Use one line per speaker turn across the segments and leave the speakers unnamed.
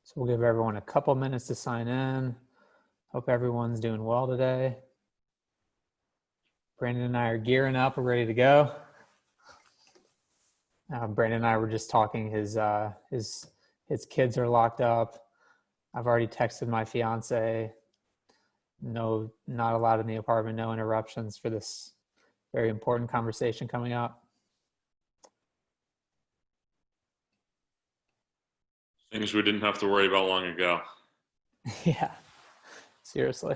So we'll give everyone a couple minutes to sign in. Hope everyone's doing well today. Brandon and I are gearing up. We're ready to go. Brandon and I were just talking. His kids are locked up. I've already texted my fiance. No, not allowed in the apartment. No interruptions for this very important conversation coming up.
Things we didn't have to worry about long ago.
Yeah, seriously.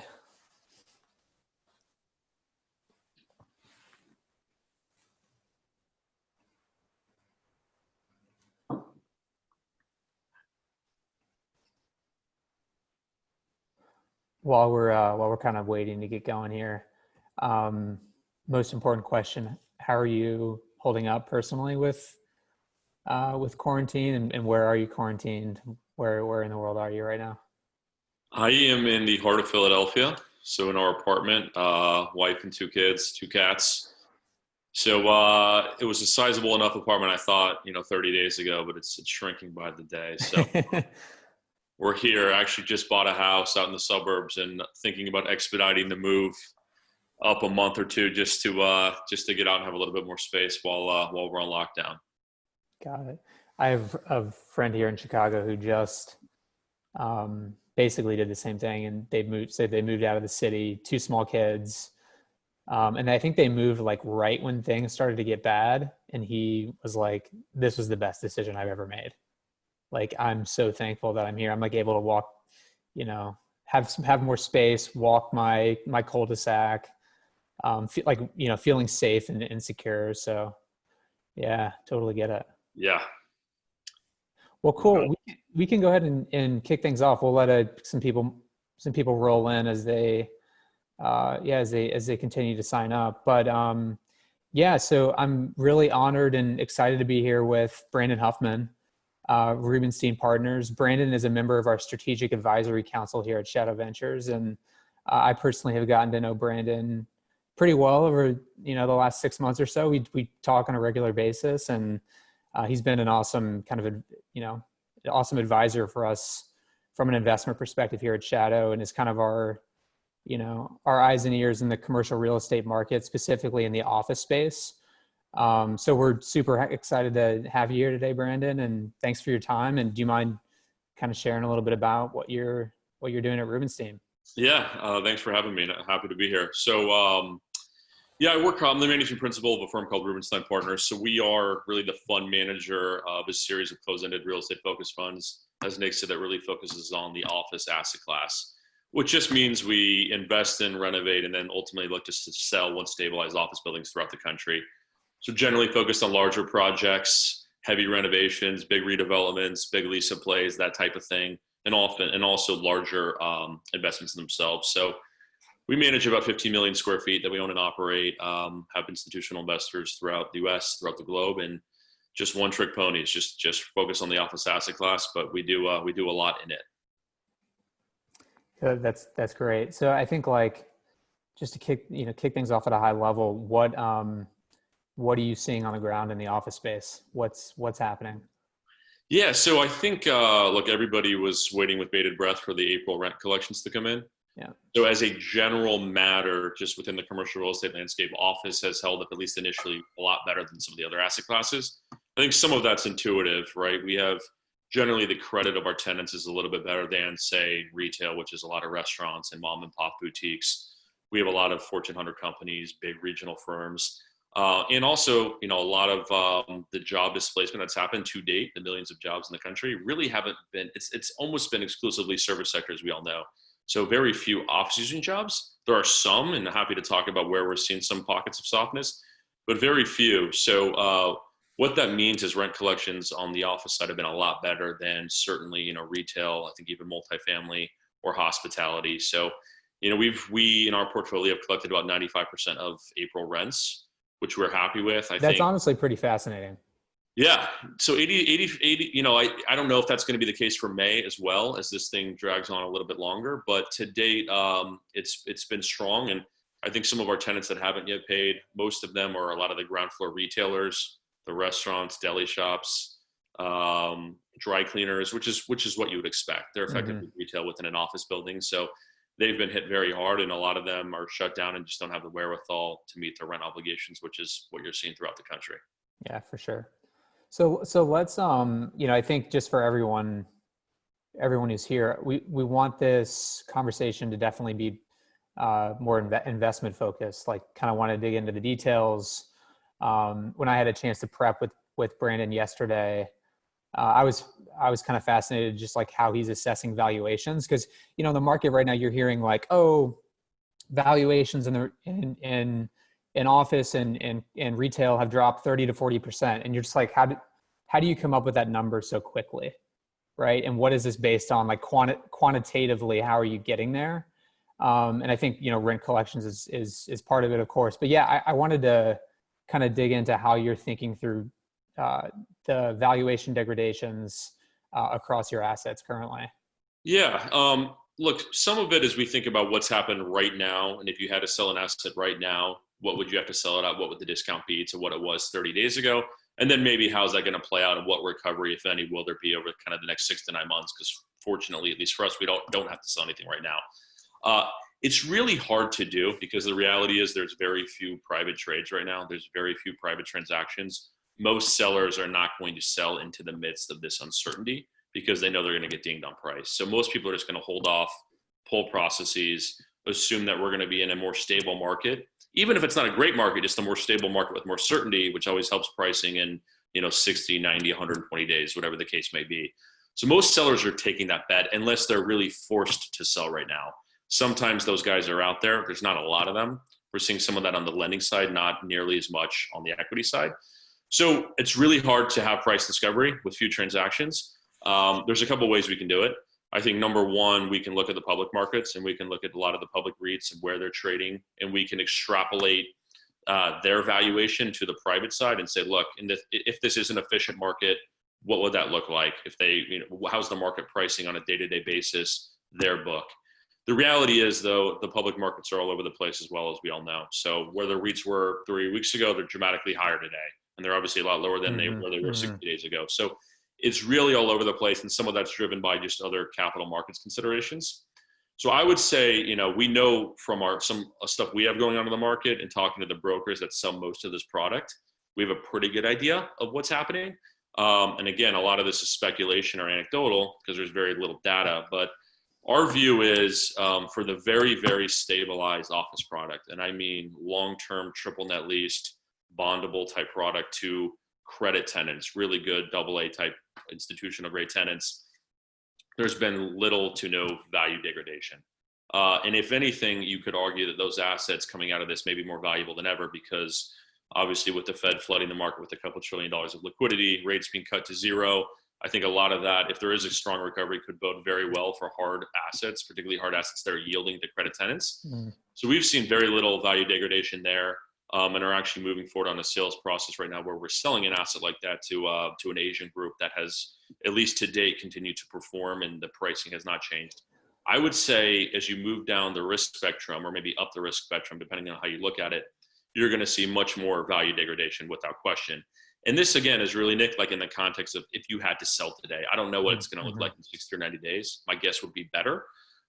While we're kind of waiting to get going here, most important question: how are you holding up personally with quarantine, and where are you quarantined? Where in the world are you right now?
I am in the heart of Philadelphia, so in our apartment, wife and two kids, two cats. So it was a sizable enough apartment, I thought, 30 days ago, but it's shrinking by the day. So we're here. I actually just bought a house out in the suburbs and thinking about expediting the move up a month or two just to get out and have a little bit more space while we're on lockdown.
Got it. I have a friend here in Chicago who just basically did the same thing, and they moved out of the city, two small kids. And I think they moved like right when things started to get bad. And he was like, this was the best decision I've ever made. Like, I'm so thankful that I'm here. I'm like able to walk, have more space, walk my cul-de-sac, feeling safe and secure. So yeah, totally get it.
Yeah.
Well, cool. We can go ahead and kick things off. We'll let some people roll in as they continue to sign up. But so I'm really honored and excited to be here with Brandon Huffman, Rubenstein Partners. Brandon is a member of our strategic advisory council here at Shadow Ventures, and I personally have gotten to know Brandon pretty well over the last 6 months or so. We talk on a regular basis, and he's been an awesome awesome advisor for us from an investment perspective here at Shadow, and is kind of our eyes and ears in the commercial real estate market, specifically in the office space. So we're super excited to have you here today, Brandon, and thanks for your time. And do you mind kind of sharing a little bit about what you're doing at Rubenstein?
Yeah, thanks for having me. Happy to be here. So I'm the managing principal of a firm called Rubenstein Partners. So we are really the fund manager of a series of closed-ended real estate focused funds, as Nick said, that really focuses on the office asset class, which just means we invest in, renovate, and then ultimately look to sell once stabilized office buildings throughout the country. So generally focused on larger projects, heavy renovations, big redevelopments, big lease-up plays, that type of thing, and also larger investments themselves. So we manage about 15 million square feet that we own and operate, have institutional investors throughout the U.S., throughout the globe, and just one trick pony. It's just focus on the office asset class, but we do a lot in it.
That's great. So I think, like, just to kick things off at a high level, what are you seeing on the ground in the office space? What's happening?
Yeah, so I think look, everybody was waiting with bated breath for the April rent collections to come in.
Yeah.
So as a general matter, just within the commercial real estate landscape, office has held up, at least initially, a lot better than some of the other asset classes. I think some of that's intuitive, right? We have generally the credit of our tenants is a little bit better than, say, retail, which is a lot of restaurants and mom and pop boutiques. We have a lot of Fortune 100 companies, big regional firms. And also, a lot of the job displacement that's happened to date, the millions of jobs in the country, really haven't been, it's almost been exclusively service sectors, we all know. So very few office using jobs. There are some, and happy to talk about where we're seeing some pockets of softness, but very few. So what that means is rent collections on the office side have been a lot better than certainly, retail, I think even multifamily or hospitality. So, we in our portfolio have collected about 95% of April rents, which we're happy with.
That's think honestly pretty fascinating.
Yeah. So 80, I don't know if that's going to be the case for May as well, as this thing drags on a little bit longer, but to date, it's been strong. And I think some of our tenants that haven't yet paid, most of them are a lot of the ground floor retailers, the restaurants, deli shops, dry cleaners, which is what you would expect. They're effectively retail within an office building. So they've been hit very hard, and a lot of them are shut down and just don't have the wherewithal to meet their rent obligations, which is what you're seeing throughout the country.
Yeah, for sure. So let's I think just for everyone who's here, we want this conversation to definitely be more investment focused. Like, kind of want to dig into the details. When I had a chance to prep with Brandon yesterday, I was kind of fascinated just like how he's assessing valuations, because the market right now, you're hearing like, oh, valuations in office and retail have dropped 30 to 40%, and you're just like, how do you come up with that number so quickly, right? And what is this based on? Like, quantitatively, how are you getting there? And I think rent collections is part of it, of course. But yeah, I wanted to kind of dig into how you're thinking through the valuation degradations across your assets currently.
Yeah. Look, some of it is we think about what's happened right now. And if you had to sell an asset right now, what would you have to sell it at? What would the discount be to what it was 30 days ago? And then maybe how's that going to play out, and what recovery, if any, will there be over kind of the next 6 to 9 months? Because fortunately, at least for us, we don't have to sell anything right now. It's really hard to do because the reality is there's very few private trades right now. There's very few private transactions. Most sellers are not going to sell into the midst of this uncertainty because they know they're going to get dinged on price. So most people are just going to hold off, pull processes, assume that we're going to be in a more stable market. Even if it's not a great market, just a more stable market with more certainty, which always helps pricing in 60, 90, 120 days, whatever the case may be. So most sellers are taking that bet unless they're really forced to sell right now. Sometimes those guys are out there. There's not a lot of them. We're seeing some of that on the lending side, not nearly as much on the equity side. So it's really hard to have price discovery with few transactions. There's a couple ways we can do it. I think number one, we can look at the public markets, and we can look at a lot of the public REITs and where they're trading, and we can extrapolate their valuation to the private side and say, look, if this is an efficient market, what would that look like? If they, how's the market pricing on a day-to-day basis, their book? The reality is, though, the public markets are all over the place as well, as we all know. So where the REITs were 3 weeks ago, they're dramatically higher today. And they're obviously a lot lower than where they were 60 days ago. So it's really all over the place. And some of that's driven by just other capital markets considerations. So I would say, we know from some stuff we have going on in the market and talking to the brokers that sell most of this product, we have a pretty good idea of what's happening. And again, a lot of this is speculation or anecdotal because there's very little data. But our view is for the very, very stabilized office product, and I mean long-term triple net leased, bondable type product to credit tenants, really good AA type institutional grade tenants, there's been little to no value degradation. And if anything, you could argue that those assets coming out of this may be more valuable than ever because obviously with the Fed flooding the market with a couple $1 trillion of liquidity, rates being cut to zero, I think a lot of that, if there is a strong recovery, could bode very well for hard assets, particularly hard assets that are yielding to credit tenants. So we've seen very little value degradation there. And are actually moving forward on a sales process right now where we're selling an asset like that to an Asian group that has, at least to date, continued to perform, and the pricing has not changed. I would say as you move down the risk spectrum, or maybe up the risk spectrum, depending on how you look at it, you're going to see much more value degradation without question. And this, again, is really, Nick, like in the context of if you had to sell today. I don't know what it's going to look like in 60 or 90 days. My guess would be better.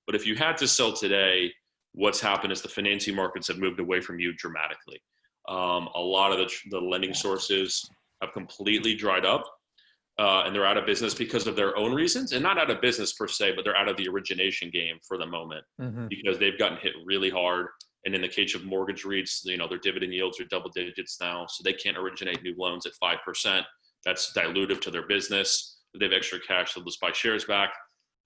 But if you had to sell today, what's happened is the financing markets have moved away from you dramatically. A lot of the lending sources have completely dried up, and they're out of business because of their own reasons, and not out of business per se, but they're out of the origination game for the moment because they've gotten hit really hard. And in the case of mortgage REITs, their dividend yields are double digits now, so they can't originate new loans at 5%. That's dilutive to their business. If they have extra cash, they'll just buy shares back.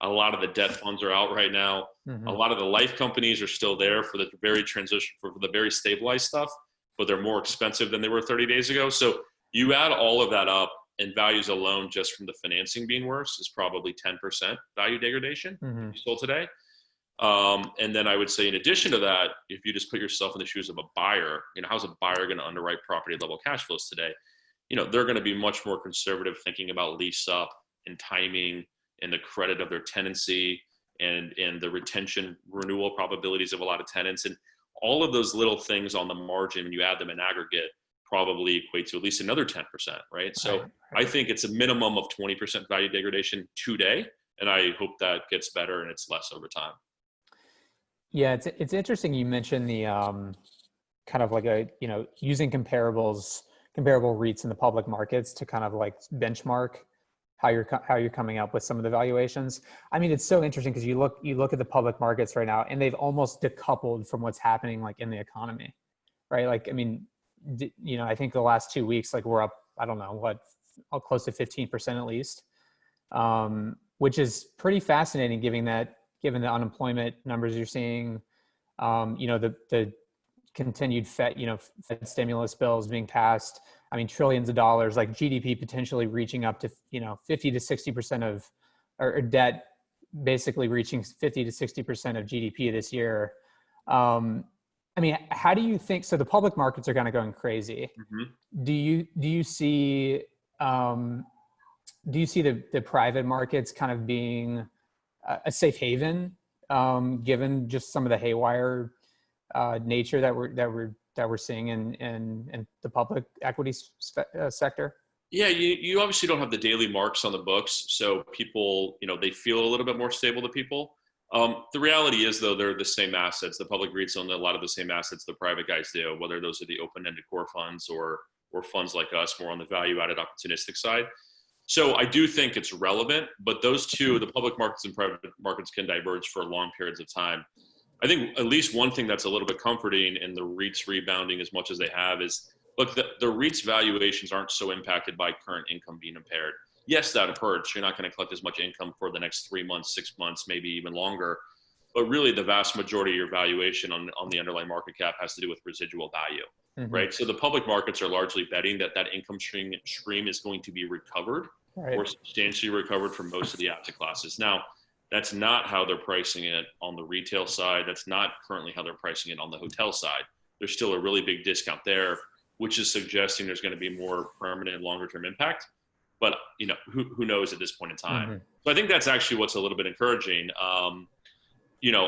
A lot of the debt funds are out right now. A lot of the life companies are still there for the very transition, for the very stabilized stuff, but they're more expensive than they were 30 days ago. So you add all of that up, and values alone just from the financing being worse is probably 10% value degradation you sold today. And then I would say in addition to that, if you just put yourself in the shoes of a buyer, how's a buyer going to underwrite property level cash flows today? They're going to be much more conservative thinking about lease up and timing and the credit of their tenancy and the retention renewal probabilities of a lot of tenants. And all of those little things on the margin, when you add them in aggregate, probably equate to at least another 10%, right? So I think it's a minimum of 20% value degradation today, and I hope that gets better and it's less over time.
Yeah, it's interesting you mentioned the kind of like using comparable REITs in the public markets to kind of like benchmark how you're coming up with some of the valuations. I mean, it's so interesting because you look at the public markets right now, and they've almost decoupled from what's happening like in the economy, right? Like, I mean, I think the last 2 weeks, like we're up, I don't know what, close to 15% at least, which is pretty fascinating given the unemployment numbers you're seeing, the continued Fed stimulus bills being passed. I mean, trillions of dollars, like GDP potentially reaching up to, 50 to 60% of, or debt basically reaching 50 to 60% of GDP this year. I mean, how do you think, so the public markets are kind of going crazy.
Mm-hmm.
Do you see the private markets kind of being a safe haven, given just some of the haywire nature that we're seeing in the public equity sector?
Yeah, you obviously don't have the daily marks on the books, so people, they feel a little bit more stable to people. The reality is, though, they're the same assets. The public REITs own a lot of the same assets the private guys do, whether those are the open-ended core funds or funds like us, more on the value-added opportunistic side. So I do think it's relevant, but those two, the public markets and private markets, can diverge for long periods of time. I think at least one thing that's a little bit comforting in the REITs rebounding as much as they have is, look, the REITs valuations aren't so impacted by current income being impaired. Yes, that hurts. You're not going to collect as much income for the next 3 months, 6 months, maybe even longer. But really, the vast majority of your valuation on the underlying market cap has to do with residual value, mm-hmm. right? So the public markets are largely betting that income stream is going to be recovered, right, or substantially recovered for most of the asset classes. Now, that's not how they're pricing it on the retail side. That's not currently how they're pricing it on the hotel side. There's still a really big discount there, which is suggesting there's going to be more permanent, longer-term impact. But who knows at this point in time? Mm-hmm. So I think that's actually what's a little bit encouraging.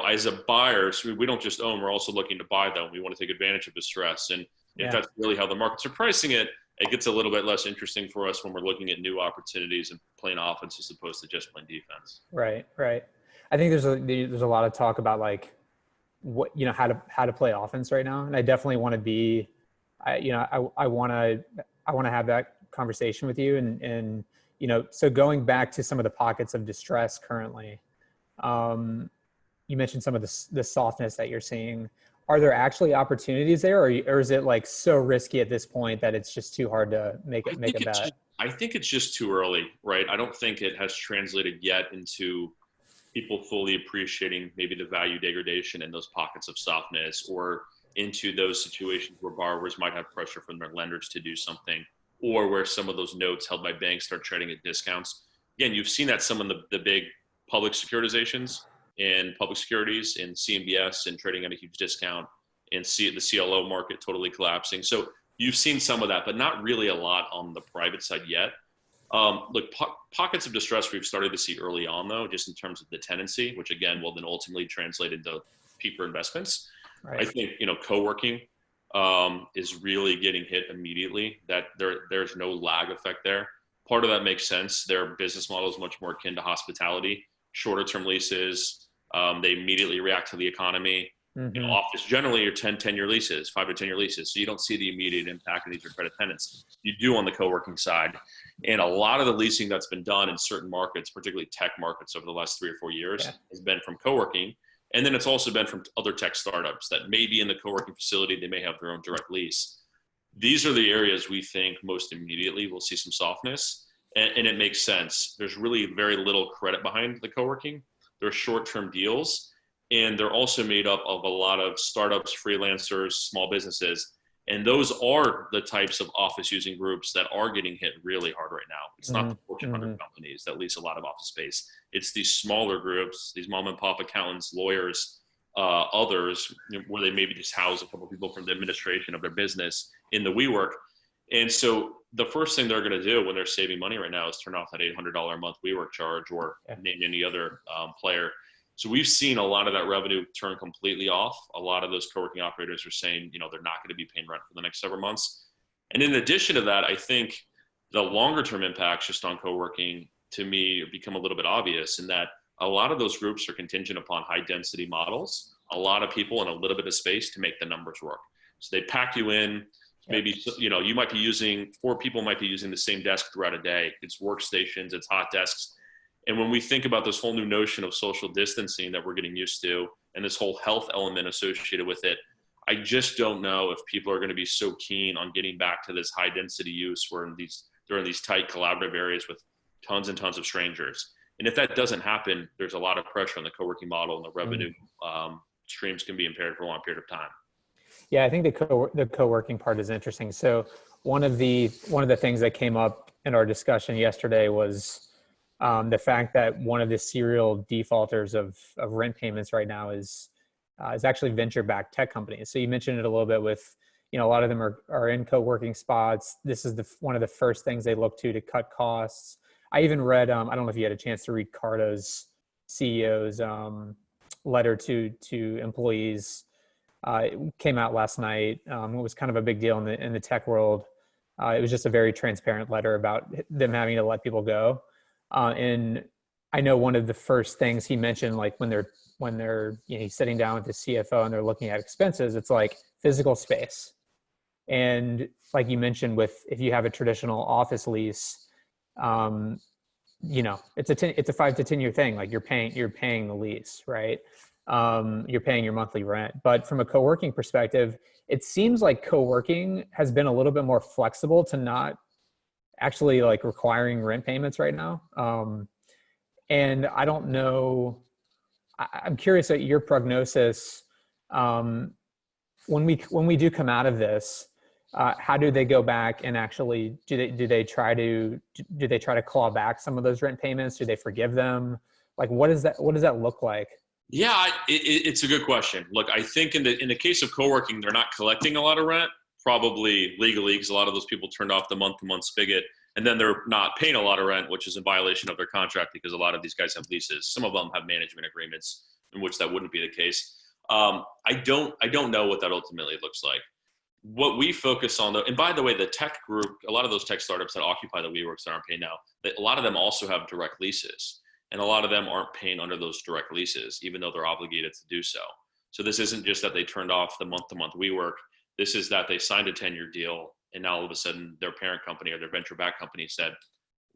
As a buyer, so we don't just own; we're also looking to buy them. We want to take advantage of the stress, and if that's really how the markets are pricing it, it gets a little bit less interesting for us when we're looking at new opportunities and playing offense as opposed to just playing defense.
Right. I think there's a lot of talk about like what how to play offense right now, and I definitely want to be. I want to have that conversation with you, and so going back to some of the pockets of distress currently, you mentioned some of the softness that you're seeing. Are there actually opportunities there, or is it like so risky at this point that it's just too hard to make a bet?
I think it's just too early, right? I don't think it has translated yet into people fully appreciating maybe the value degradation in those pockets of softness, or into those situations where borrowers might have pressure from their lenders to do something, or where some of those notes held by banks start trading at discounts. Again, you've seen that some of the big public securitizations and public securities in CMBS and trading at a huge discount, and see the CLO market totally collapsing. So you've seen some of that, but not really a lot on the private side yet. Look, pockets of distress we've started to see early on, though, just in terms of the tenancy, which again will then ultimately translate into cheaper investments. Right. I think co-working is really getting hit immediately. That there's no lag effect there. Part of that makes sense. Their business model is much more akin to hospitality, shorter term leases. They immediately react to the economy. Mm-hmm. Office generally are 10-year leases, 5 to 10 year leases. So you don't see the immediate impact of these are credit tenants. You do on the co-working side. And a lot of the leasing that's been done in certain markets, particularly tech markets over the last 3 or 4 years, has been from co-working. And then it's also been from other tech startups that may be in the co-working facility. They may have their own direct lease. These are the areas we think most immediately will see some softness. And it makes sense. There's really very little credit behind the co-working. They're short-term deals. And they're also made up of a lot of startups, freelancers, small businesses. And those are the types of office using groups that are getting hit really hard right now. It's not the Fortune 100 companies that lease a lot of office space. It's these smaller groups, these mom and pop accountants, lawyers, others, where they maybe just house a couple of people from the administration of their business in the WeWork. And so the first thing they're going to do when they're saving money right now is turn off that $800 a month WeWork charge, or name any other player. So we've seen a lot of that revenue turn completely off. A lot of those co-working operators are saying, they're not going to be paying rent for the next several months. And in addition to that, I think the longer term impacts just on co-working to me become a little bit obvious in that a lot of those groups are contingent upon high density models, a lot of people in a little bit of space to make the numbers work. So they pack you in, maybe, you might be using, 4 people might be using the same desk throughout a day. It's workstations, it's hot desks. And when we think about this whole new notion of social distancing that we're getting used to and this whole health element associated with it, I just don't know if people are going to be so keen on getting back to this high density use where they're in these tight collaborative areas with tons and tons of strangers. And if that doesn't happen, there's a lot of pressure on the co-working model, and the revenue streams can be impaired for a long period of time.
Yeah, I think the co-working part is interesting. So one of the things that came up in our discussion yesterday was the fact that one of the serial defaulters of rent payments right now is actually venture-backed tech companies. So you mentioned it a little bit with, a lot of them are in co-working spots. This is one of the first things they look to cut costs. I even read, I don't know if you had a chance to read Cardo's CEO's letter to employees. It came out last night. It was kind of a big deal in the tech world. It was just a very transparent letter about them having to let people go. And I know one of the first things he mentioned, like when they're he's sitting down with the CFO and they're looking at expenses, it's like physical space. And like you mentioned, if you have a traditional office lease, it's a 5 to 10 year thing. Like you're paying the lease, right? You're paying your monthly rent. But from a co-working perspective, it seems like co-working has been a little bit more flexible to not actually like requiring rent payments right now. And I don't know, I'm curious at your prognosis. When we do come out of this, how do they go back and actually do they try to claw back some of those rent payments? Do they forgive them? Like what does that look like?
Yeah, it's a good question. Look, I think in the case of co-working, they're not collecting a lot of rent, probably legally, because a lot of those people turned off the month-to-month spigot, and then they're not paying a lot of rent, which is in violation of their contract because a lot of these guys have leases. Some of them have management agreements in which that wouldn't be the case. I don't know what that ultimately looks like. What we focus on, though, and by the way, the tech group, a lot of those tech startups that occupy the WeWorks that aren't paying now, a lot of them also have direct leases. And a lot of them aren't paying under those direct leases, even though they're obligated to do so. So this isn't just that they turned off the month-to-month WeWork. This is that they signed a 10-year deal, and now all of a sudden their parent company or their venture-backed company said,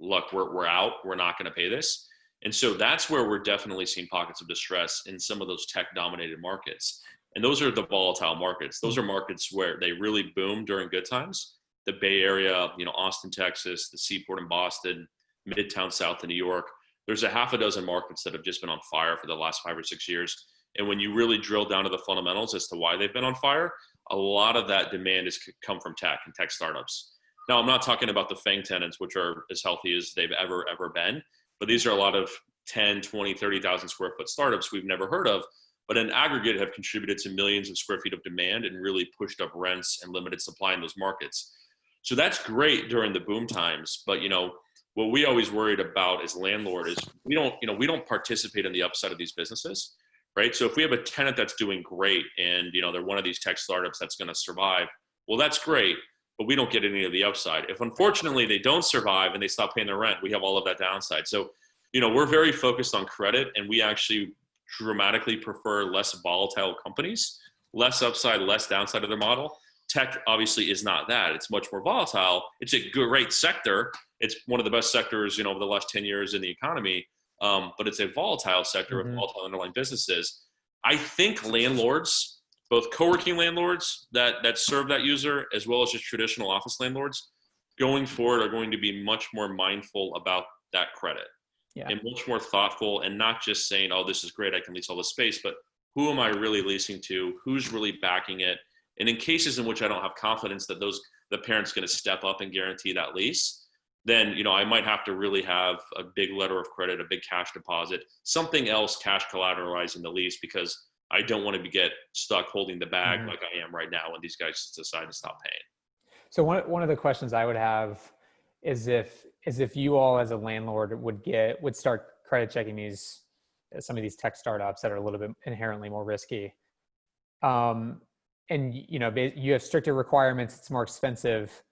look, we're out. We're not going to pay this. And so that's where we're definitely seeing pockets of distress in some of those tech-dominated markets. And those are the volatile markets. Those are markets where they really boom during good times. The Bay Area, Austin, Texas, the Seaport in Boston, Midtown South in New York. There's a half a dozen markets that have just been on fire for the last 5 or 6 years. And when you really drill down to the fundamentals as to why they've been on fire, a lot of that demand has come from tech and tech startups. Now, I'm not talking about the FANG tenants, which are as healthy as they've ever been, but these are a lot of 10, 20, 30,000 square foot startups we've never heard of, but in aggregate have contributed to millions of square feet of demand and really pushed up rents and limited supply in those markets. So that's great during the boom times, but what we always worried about as landlord is we don't participate in the upside of these businesses, right? So if we have a tenant that's doing great and they're one of these tech startups that's going to survive, well, that's great, but we don't get any of the upside. If unfortunately they don't survive and they stop paying their rent, we have all of that downside. So we're very focused on credit, and we actually dramatically prefer less volatile companies, less upside, less downside of their model. Tech obviously is not that. It's much more volatile. It's a great sector. It's one of the best sectors, over the last 10 years in the economy. But it's a volatile sector with volatile underlying businesses. I think landlords, both co-working landlords that serve that user, as well as just traditional office landlords, going forward are going to be much more mindful about that credit. Yeah. And much more thoughtful, and not just saying, oh, this is great, I can lease all this space, but who am I really leasing to? Who's really backing it? And in cases in which I don't have confidence that the parent's going to step up and guarantee that lease, then I might have to really have a big letter of credit, a big cash deposit, something else cash collateralizing the lease, because I don't want to get stuck holding the bag like I am right now when these guys decide to stop paying.
So one of the questions I would have is if you all as a landlord would start credit checking some of these tech startups that are a little bit inherently more risky. And you have stricter requirements, it's more expensive.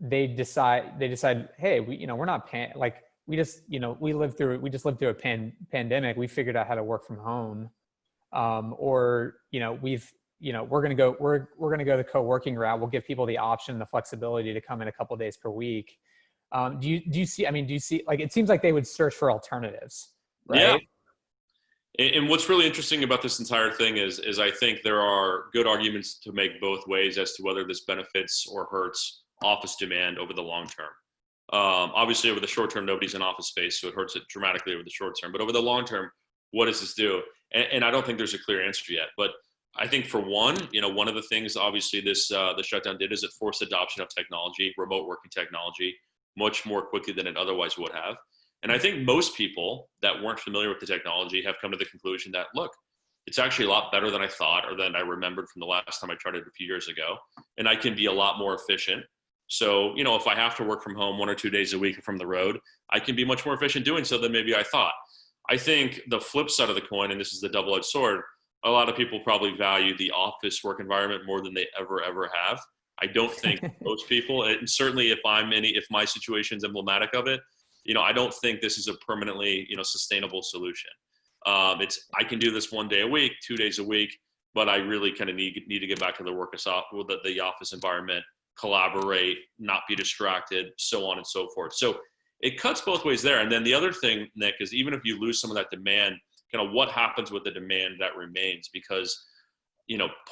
they decide, hey, we're not paying, like, we just, we just lived through a pandemic. We figured out how to work from home. Or, we're going to go the co-working route. We'll give people the option, the flexibility to come in a couple of days per week. Do you see, like, it seems like they would search for alternatives,
Yeah.
right?
And what's really interesting about this entire thing is I think there are good arguments to make both ways as to whether this benefits or hurts office demand over the long term. Obviously, over the short term, nobody's in office space, so it hurts it dramatically over the short term. But over the long term, what does this do? And I don't think there's a clear answer yet. But I think for one, one of the things obviously this the shutdown did is it forced adoption of technology, remote working technology, much more quickly than it otherwise would have. And I think most people that weren't familiar with the technology have come to the conclusion that, look, it's actually a lot better than I thought or than I remembered from the last time I tried it a few years ago. And I can be a lot more efficient. So, if I have to work from home 1 or 2 days a week from the road, I can be much more efficient doing so than maybe I thought. I think the flip side of the coin, and this is the double-edged sword, a lot of people probably value the office work environment more than they ever have. I don't think most people, and certainly if my situation is emblematic of it, I don't think this is a permanently, sustainable solution. I can do this 1 day a week, 2 days a week, but I really kind of need to get back to the the office environment, collaborate, not be distracted, so on and so forth. So it cuts both ways there. And then the other thing, Nick, is even if you lose some of that demand, kind of what happens with the demand that remains? Because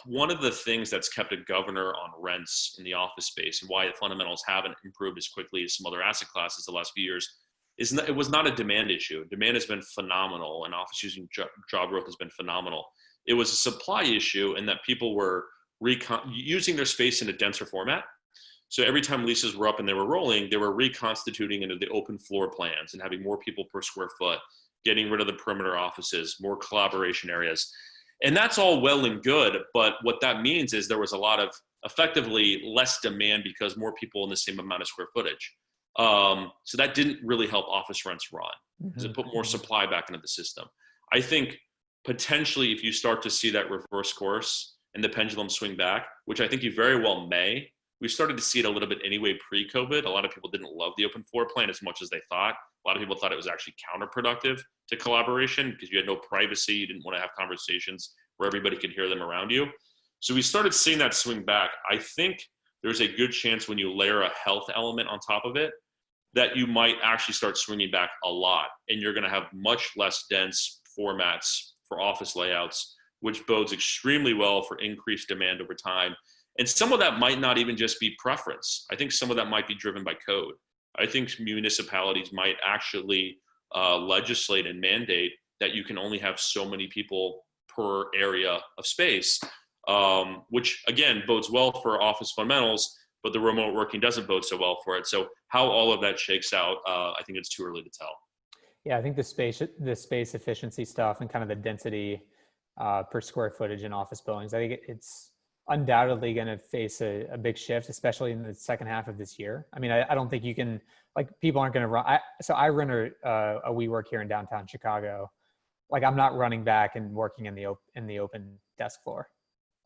one of the things that's kept a governor on rents in the office space and why the fundamentals haven't improved as quickly as some other asset classes the last few years it was not a demand issue. Demand has been phenomenal, and office using job growth has been phenomenal. It was a supply issue in that people were using their space in a denser format. So every time leases were up and they were rolling, they were reconstituting into the open floor plans and having more people per square foot, getting rid of the perimeter offices, more collaboration areas. And that's all well and good, but what that means is there was a lot of effectively less demand because more people in the same amount of square footage. So that didn't really help office rents run because it put more supply back into the system. I think potentially if you start to see that reverse course and the pendulum swing back, which I think you very well may, we started to see it a little bit anyway pre-COVID. A lot of people didn't love the open floor plan as much as they thought. A lot of people thought it was actually counterproductive to collaboration because you had no privacy. You didn't want to have conversations where everybody could hear them around you. So we started seeing that swing back. I think there's a good chance when you layer a health element on top of it, that you might actually start swinging back a lot. And you're going to have much less dense formats for office layouts, which bodes extremely well for increased demand over time. And some of that might not even just be preference. I think some of that might be driven by code. I think municipalities might actually legislate and mandate that you can only have so many people per area of space, which again bodes well for office fundamentals, but the remote working doesn't bode so well for it. So how all of that shakes out, I think it's too early to tell.
Yeah, I think the space efficiency stuff and kind of the density per square footage in office buildings, I think it's undoubtedly going to face a big shift, especially in the second half of this year. I mean, I don't think you can, like, people aren't going to run. So I run a WeWork here in downtown Chicago. Like, I'm not running back and working in the open desk floor,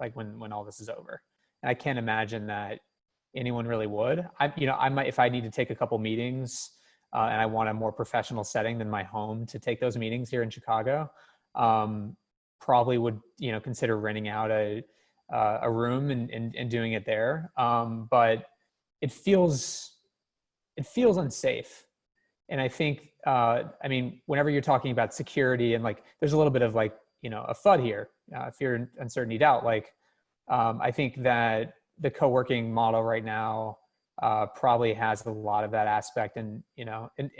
like when all this is over. And I can't imagine that anyone really would. I might, if I need to take a couple meetings and I want a more professional setting than my home to take those meetings here in Chicago, probably would, consider renting out a room and doing it there. But it feels unsafe. And I think, whenever you're talking about security and like, there's a little bit of like, a FUD here, fear and uncertainty, doubt. Like, I think that the co-working model right now probably has a lot of that aspect and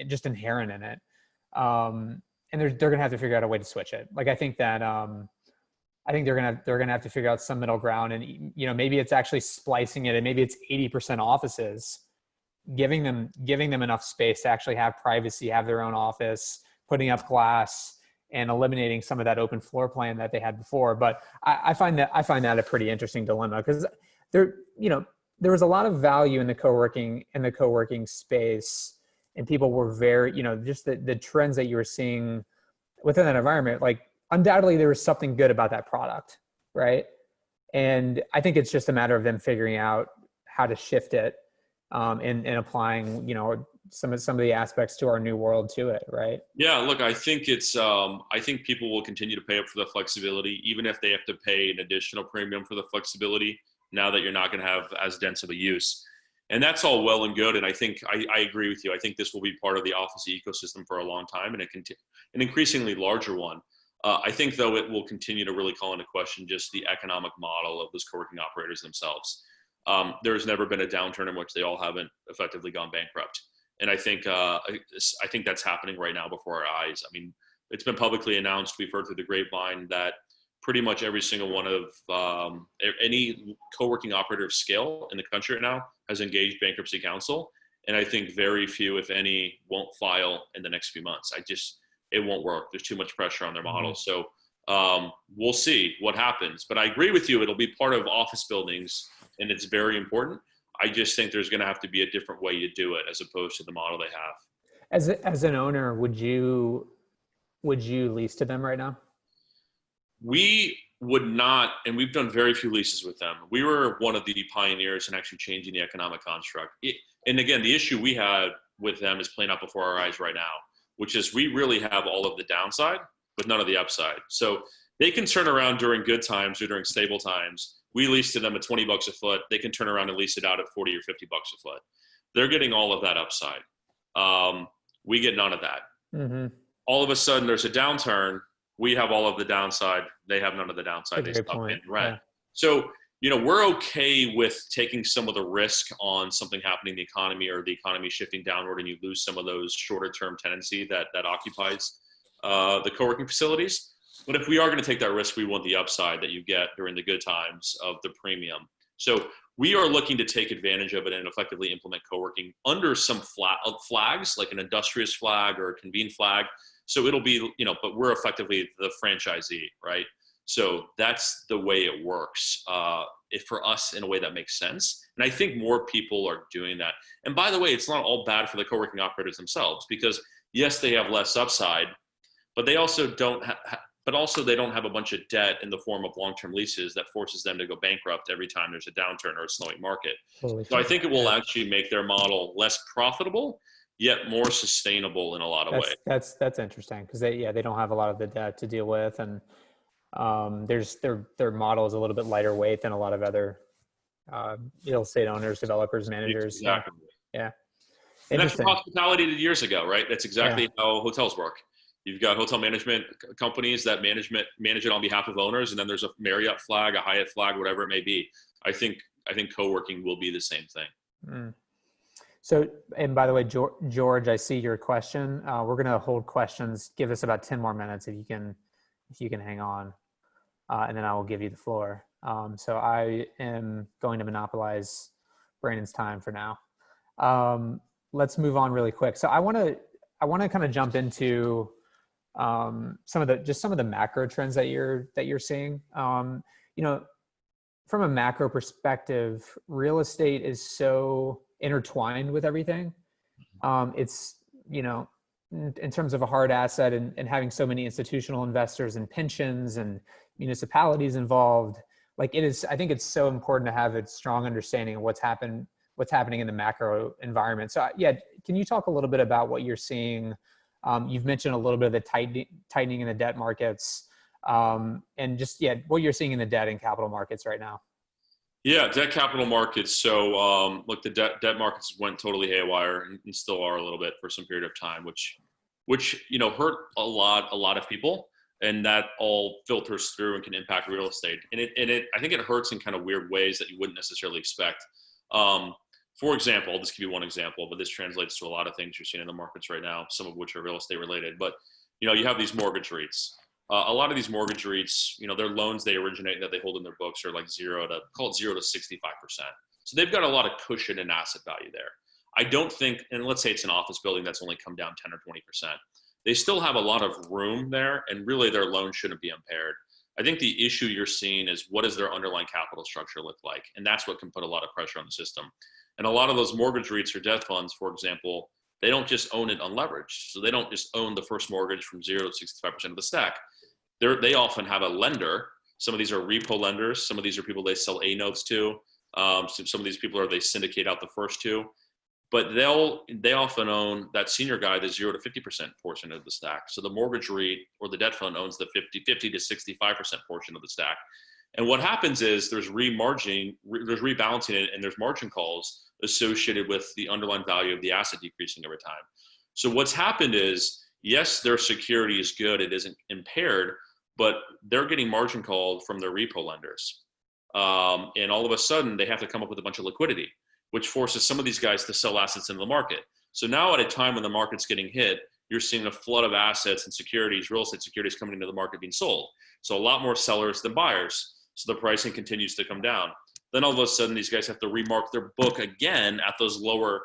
just inherent in it. And they're going to have to figure out a way to switch it. Like, I think that, I think they're gonna have to figure out some middle ground, and maybe it's actually splicing it, and maybe it's 80% offices, giving them enough space to actually have privacy, have their own office, putting up glass, and eliminating some of that open floor plan that they had before. But I find that a pretty interesting dilemma, because there was a lot of value in the co-working space, and people were very just the trends that you were seeing within that environment, like. Undoubtedly, there was something good about that product, right? And I think it's just a matter of them figuring out how to shift it. and applying, some of the aspects to our new world to it, right?
Yeah, look, I think I think people will continue to pay up for the flexibility, even if they have to pay an additional premium for the flexibility, now that you're not going to have as dense of a use. And that's all well and good. And I think I agree with you. I think this will be part of the office ecosystem for a long time, and an increasingly larger one. I think, though, it will continue to really call into question just the economic model of those co-working operators themselves. There's never been a downturn in which they all haven't effectively gone bankrupt. And I think that's happening right now before our eyes. I mean, it's been publicly announced. We've heard through the grapevine that pretty much every single one of any co-working operator of scale in the country right now has engaged bankruptcy counsel. And I think very few, if any, won't file in the next few months. It won't work. There's too much pressure on their model. So we'll see what happens. But I agree with you. It'll be part of office buildings, and it's very important. I just think there's going to have to be a different way to do it as opposed to the model they have.
As an owner, would you lease to them right now?
We would not, and we've done very few leases with them. We were one of the pioneers in actually changing the economic construct. And again, the issue we had with them is playing out before our eyes right now, which is we really have all of the downside, but none of the upside. So they can turn around during good times or during stable times. We lease to them at $20 a foot. They can turn around and lease it out at 40 or $50 a foot. They're getting all of that upside. We get none of that. Mm-hmm. All of a sudden, there's a downturn. We have all of the downside. They have none of the downside. They stop paying rent. Yeah. So, we're okay with taking some of the risk on something happening in the economy or the economy shifting downward, and you lose some of those shorter-term tenancy that occupies the co-working facilities. But if we are going to take that risk, we want the upside that you get during the good times of the premium. So we are looking to take advantage of it and effectively implement co-working under some flags, like an industrious flag or a convene flag. So it'll be, but we're effectively the franchisee, right? So that's the way it works for us in a way that makes sense. And I think more people are doing that. And by the way, it's not all bad for the co-working operators themselves, because yes, they have less upside, but they also don't they don't have a bunch of debt in the form of long-term leases that forces them to go bankrupt every time there's a downturn or a slowing market. Totally. So I think it will actually make their model less profitable, yet more sustainable in a lot of ways.
That's interesting, because they don't have a lot of the debt to deal with, and their model is a little bit lighter weight than a lot of other real estate owners, developers, managers.
Exactly.
Yeah.
And that's what hospitality did years ago, right? That's exactly how hotels work. You've got hotel management companies that manage it on behalf of owners, and then there's a Marriott flag, a Hyatt flag, whatever it may be. I think co-working will be the same thing. Mm.
So, and by the way, George, I see your question. We're going to hold questions. Give us about 10 more minutes if you can hang on, and then I will give you the floor. So I am going to monopolize Brandon's time for now. Let's move on really quick. So I want to kind of jump into some of the macro trends that you're seeing. From a macro perspective, real estate is so intertwined with everything. It's, in terms of a hard asset and having so many institutional investors and pensions and municipalities involved, like it is, I think it's so important to have a strong understanding of what's happening in the macro environment. So can you talk a little bit about what you're seeing? You've mentioned a little bit of the tightening in the debt markets, and just, what you're seeing in the debt and capital markets right now.
Yeah, debt capital markets. So look, the debt markets went totally haywire and still are a little bit for some period of time, which hurt a lot of people, and that all filters through and can impact real estate. And I think it hurts in kind of weird ways that you wouldn't necessarily expect. For example, I'll just give you one example, but this translates to a lot of things you're seeing in the markets right now, some of which are real estate related. But, you have these mortgage REITs. A lot of these mortgage REITs, their loans they originate that they hold in their books are like 0 to 65%. So they've got a lot of cushion and asset value there. I don't think, and let's say it's an office building that's only come down 10 or 20%. They still have a lot of room there, and really their loan shouldn't be impaired. I think the issue you're seeing is what does their underlying capital structure look like? And that's what can put a lot of pressure on the system. And a lot of those mortgage REITs or debt funds, for example, they don't just own it unleveraged. So they don't just own the first mortgage from 0 to 65% of the stack. They often have a lender. Some of these are repo lenders. Some of these are people they sell A notes to. So some of these people they syndicate out the first two, but they often own that senior guy, the 0 to 50% portion of the stack. So the mortgage REIT or the debt fund owns the 50 to 65% portion of the stack. And what happens is there's rebalancing and there's margin calls associated with the underlying value of the asset decreasing over time. So what's happened is, yes, their security is good, it isn't impaired, but they're getting margin called from their repo lenders. And all of a sudden they have to come up with a bunch of liquidity, which forces some of these guys to sell assets into the market. So now at a time when the market's getting hit, you're seeing a flood of assets and securities, real estate securities coming into the market being sold. So a lot more sellers than buyers. So the pricing continues to come down. Then all of a sudden these guys have to remark their book again at those lower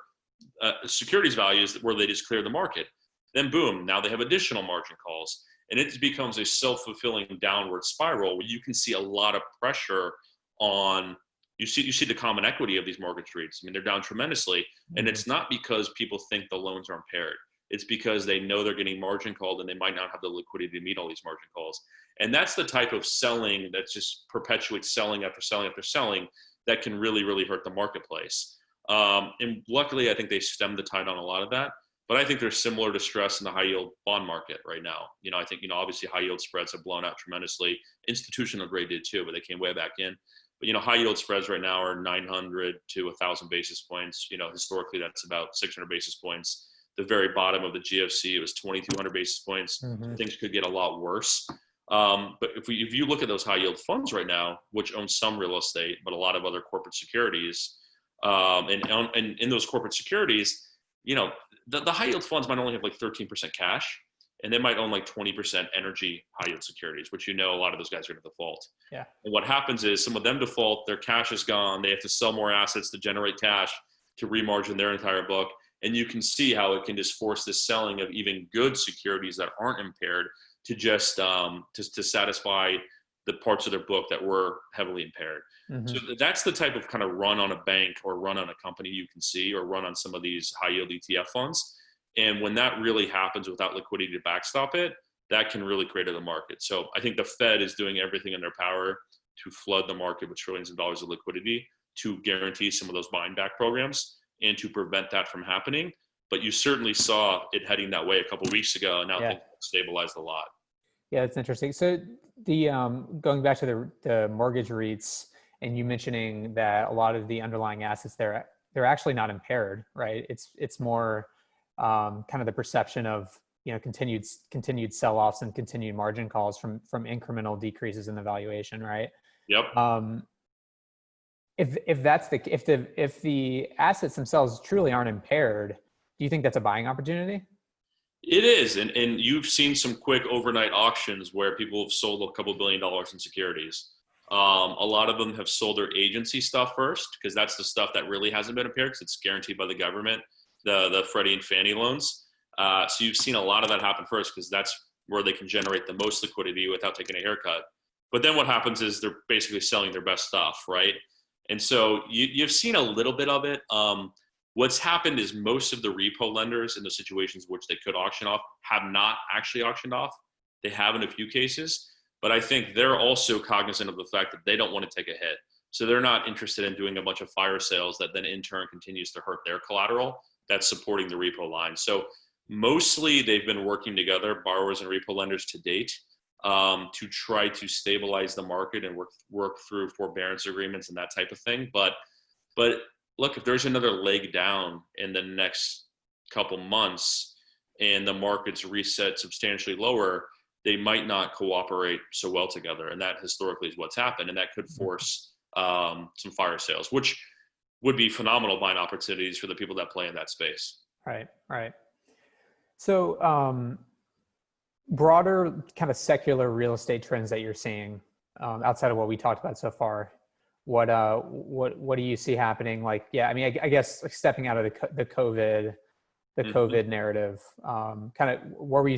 securities values where they just clear the market. Then boom, now they have additional margin calls. And it becomes a self-fulfilling downward spiral where you can see a lot of pressure on, you see the common equity of these mortgage REITs. I mean, they're down tremendously. And it's not because people think the loans are impaired. It's because they know they're getting margin called and they might not have the liquidity to meet all these margin calls. And that's the type of selling that just perpetuates selling after selling after selling that can really, really hurt the marketplace. And luckily, I think they stemmed the tide on a lot of that. But I think there's similar distress in the high yield bond market right now. I think, obviously high yield spreads have blown out tremendously. Institutional grade did too, but they came way back in. But, high yield spreads right now are 900 to 1,000 basis points. Historically, that's about 600 basis points. The very bottom of the GFC, it was 2,200 basis points. Mm-hmm. Things could get a lot worse. But if you look at those high yield funds right now, which own some real estate, but a lot of other corporate securities, and in those corporate securities, the high yield funds might only have like 13% cash, and they might own like 20% energy high yield securities, which a lot of those guys are going to default. Yeah. And what happens is some of them default, their cash is gone, they have to sell more assets to generate cash to remargin their entire book. And you can see how it can just force the selling of even good securities that aren't impaired to just to satisfy the parts of their book that were heavily impaired. Mm-hmm. So that's the type of kind of run on a bank or run on a company you can see, or run on some of these high yield ETF funds. And when that really happens without liquidity to backstop it, that can really create the market. So I think the Fed is doing everything in their power to flood the market with trillions of dollars of liquidity to guarantee some of those buying back programs and to prevent that from happening. But you certainly saw it heading that way a couple of weeks ago, and now things have stabilized a lot.
Yeah, it's interesting. So the going back to the mortgage REITs, and you mentioning that a lot of the underlying assets they're actually not impaired, right? It's more kind of the perception of continued sell-offs and continued margin calls from incremental decreases in the valuation, right?
Yep.
If the assets themselves truly aren't impaired, do you think that's a buying opportunity?
It is, and you've seen some quick overnight auctions where people have sold a couple $1 billion in securities. A lot of them have sold their agency stuff first, because that's the stuff that really hasn't been impaired because it's guaranteed by the government, the Freddie and Fannie loans. So you've seen a lot of that happen first because that's where they can generate the most liquidity without taking a haircut. But then what happens is they're basically selling their best stuff, right? And so you've seen a little bit of it. What's happened is most of the repo lenders in the situations which they could auction off have not actually auctioned off. They have in a few cases, but I think they're also cognizant of the fact that they don't want to take a hit. So they're not interested in doing a bunch of fire sales that then in turn continues to hurt their collateral that's supporting the repo line. So mostly they've been working together, borrowers and repo lenders to date, to try to stabilize the market and work through forbearance agreements and that type of thing. But look, if there's another leg down in the next couple months and the market's reset substantially lower, they might not cooperate so well together. And that historically is what's happened. And that could force some fire sales, which would be phenomenal buying opportunities for the people that play in that space.
Right. So broader kind of secular real estate trends that you're seeing outside of what we talked about so far, what do you see happening? Like, I guess like stepping out of the COVID COVID narrative, kind of what were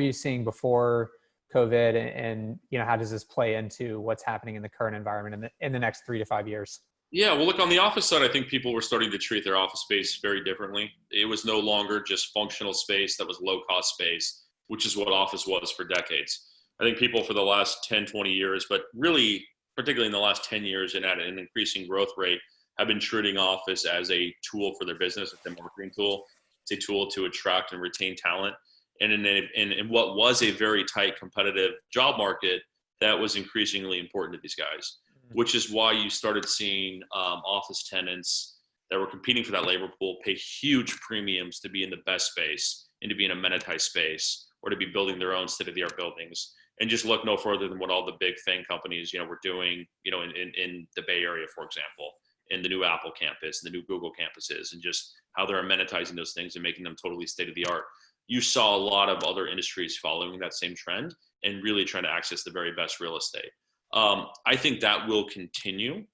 you seeing before COVID, and how does this play into what's happening in the current environment in the next 3 to 5 years?
Yeah, well, look, on the office side, I think people were starting to treat their office space very differently. It was no longer just functional space that was low-cost space, which is what office was for decades. I think people for the last 10, 20 years, but really particularly in the last 10 years and at an increasing growth rate, have been treating office as a tool for their business. It's a marketing tool. It's a tool to attract and retain talent. And in what was a very tight competitive job market, that was increasingly important to these guys, which is why you started seeing office tenants that were competing for that labor pool pay huge premiums to be in the best space and to be in a amenitized space or to be building their own state-of-the-art buildings. And just look no further than what all the big FANG companies, were doing, in the Bay Area, for example, in the new Apple campus, the new Google campuses, and just how they're amenitizing those things and making them totally state-of-the-art. You saw a lot of other industries following that same trend and really trying to access the very best real estate. I think that will continue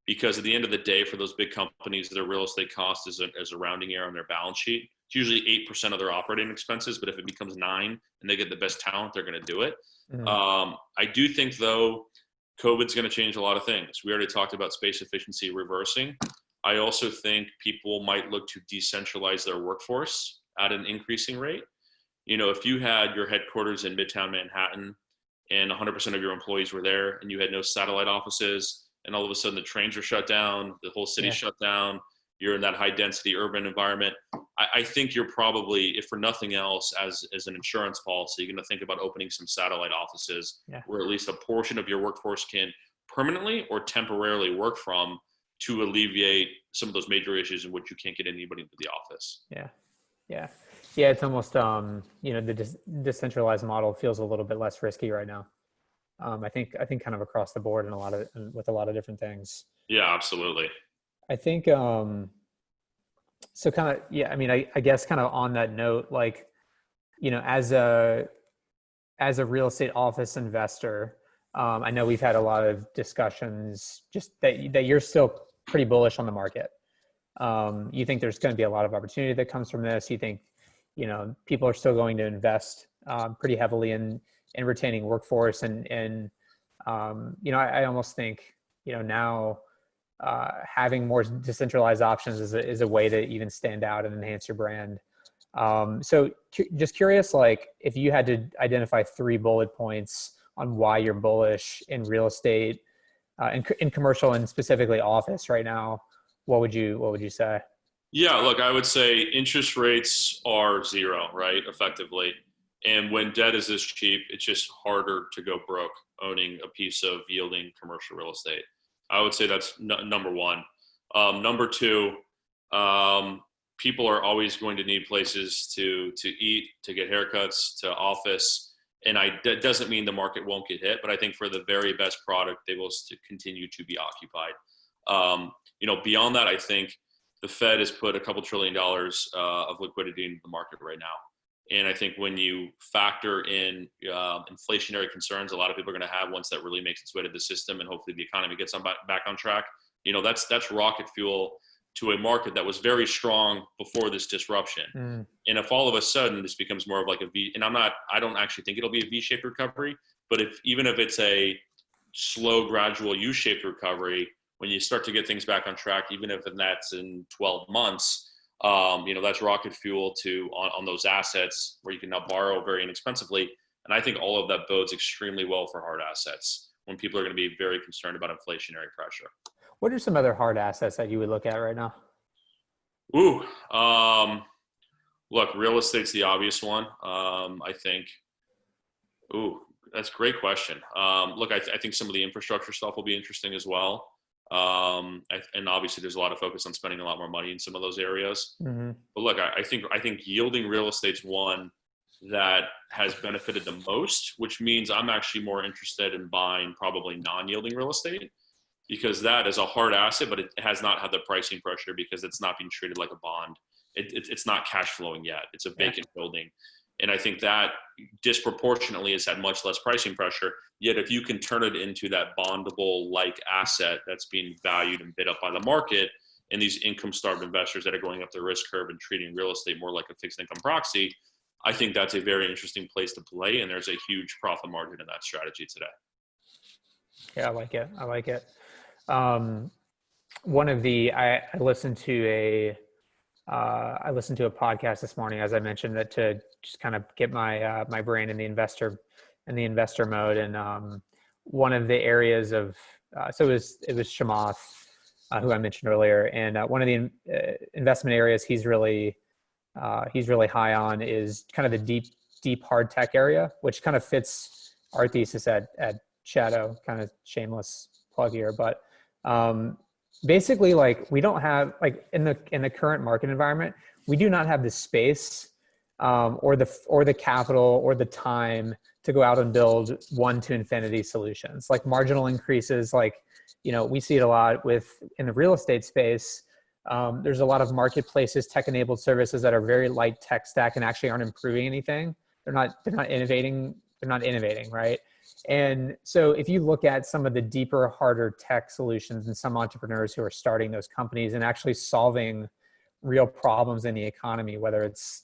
because at the end of the day, for those big companies, their real estate cost is a rounding error on their balance sheet. It's usually 8% of their operating expenses, but if it becomes 9% and they get the best talent, they're going to do it. I do think, though, COVID's going to change a lot of things. We already talked about space efficiency reversing. I also think people might look to decentralize their workforce at an increasing rate. If you had your headquarters in Midtown Manhattan and 100% of your employees were there and you had no satellite offices and all of a sudden the trains are shut down, the whole city shut down, you're in that high density urban environment, I think you're probably, if for nothing else, as an insurance policy, you're going to think about opening some satellite offices where at least a portion of your workforce can permanently or temporarily work from to alleviate some of those major issues in which you can't get anybody into the office.
Yeah. It's almost, the decentralized model feels a little bit less risky right now. I think kind of across the board with a lot of different things. Yeah,
absolutely.
I think, so kind of, I guess kind of on that note, like, as a real estate office investor, I know we've had a lot of discussions just that you're still pretty bullish on the market. You think there's going to be a lot of opportunity that comes from this. You think, people are still going to invest pretty heavily in retaining workforce. And I almost think, now having more decentralized options is a way to even stand out and enhance your brand. So just curious, like if you had to identify 3 bullet points on why you're bullish in real estate, in commercial and specifically office right now, what would you say?
Yeah, look, I would say interest rates are 0, right? Effectively. And when debt is this cheap, it's just harder to go broke owning a piece of yielding commercial real estate. I would say that's number 1. Number 2, people are always going to need places to eat, to get haircuts, to office. And that doesn't mean the market won't get hit, but I think for the very best product, they will continue to be occupied. Beyond that, I think the Fed has put a couple $1 trillion of liquidity into the market right now. And I think when you factor in inflationary concerns, a lot of people are going to have once that really makes its way to the system and hopefully the economy gets back on track, that's rocket fuel to a market that was very strong before this disruption. And if all of a sudden this becomes more of like a V, and I don't actually think it'll be a V-shaped recovery, but even if it's a slow, gradual U-shaped recovery, when you start to get things back on track, even if that's in 12 months, that's rocket fuel on those assets where you can now borrow very inexpensively. And I think all of that bodes extremely well for hard assets when people are going to be very concerned about inflationary pressure.
What are some other hard assets that you would look at right now?
Look, real estate's the obvious one. I think, that's a great question. Look, I think some of the infrastructure stuff will be interesting as well. And obviously there's a lot of focus on spending a lot more money in some of those areas. But look, I think yielding real estate's one that has benefited the most, which means I'm actually more interested in buying probably non-yielding real estate, because that is a hard asset, but it has not had the pricing pressure because it's not being treated like a bond. It's not cash flowing yet. It's a vacant building. And I think that disproportionately has had much less pricing pressure. Yet if you can turn it into that bondable-like asset that's being valued and bid up by the market, and these income-starved investors that are going up the risk curve and treating real estate more like a fixed income proxy, I think that's a very interesting place to play. And there's a huge profit margin in that strategy today.
Yeah, I like it. I listened to a podcast this morning, as I mentioned, that to just kind of get my brain in the investor mode. And one of the areas of so it was Chamath, who I mentioned earlier, and one of the investment areas he's really high on is kind of the deep hard tech area, which kind of fits our thesis at Shadow. Kind of shameless plug here, but basically, like, we don't have, like, in the current market environment, we do not have the space or the capital or the time to go out and build one to infinity solutions. Like, marginal increases, like, we see it a lot in the real estate space. There's a lot of marketplaces, tech-enabled services that are very light tech stack and actually aren't improving anything. They're not innovating. They're not innovating, right? And so if you look at some of the deeper, harder tech solutions and some entrepreneurs who are starting those companies and actually solving real problems in the economy, whether it's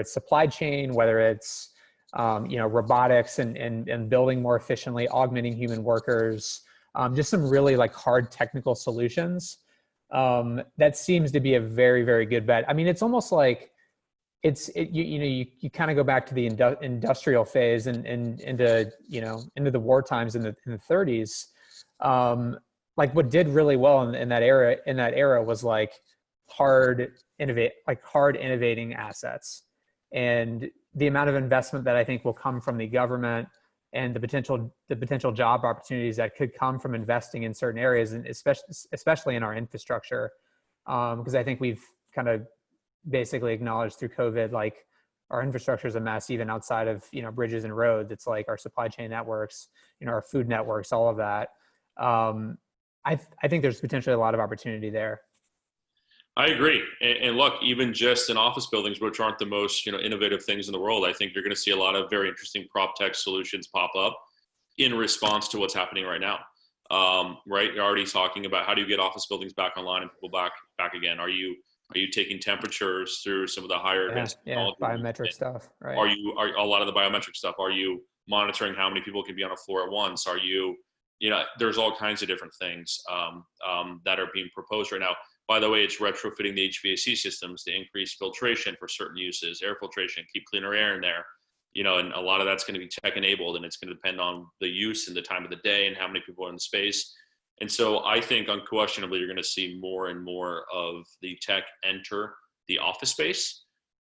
supply chain, whether it's robotics and building more efficiently, augmenting human workers, just some really, like, hard technical solutions. That seems to be a very, very good bet. I mean, it's almost like you kind of go back to the industrial phase and into the war times in the 30s. Like, what did really well in that era was like hard innovating assets, and the amount of investment that I think will come from the government and the potential job opportunities that could come from investing in certain areas, and especially in our infrastructure, because I think we've kind of basically acknowledged through COVID, like, our infrastructure is a mess, even outside of, bridges and roads. It's like our supply chain networks, our food networks, all of that. I think there's potentially a lot of opportunity there.
I agree. And look, even just in office buildings, which aren't the most innovative things in the world, I think you're going to see a lot of very interesting prop tech solutions pop up in response to what's happening right now. Right? You're already talking about how do you get office buildings back online and people back again? Are you taking temperatures through some of the higher advanced technology?
Biometric stuff, right?
Are a lot of the biometric stuff? Are you monitoring how many people can be on a floor at once? Are you, there's all kinds of different things that are being proposed right now. By the way, it's retrofitting the HVAC systems to increase filtration for certain uses, air filtration, keep cleaner air in there. And a lot of that's going to be tech enabled, and it's going to depend on the use and the time of the day and how many people are in the space. And so I think unquestionably you're going to see more and more of the tech enter the office space.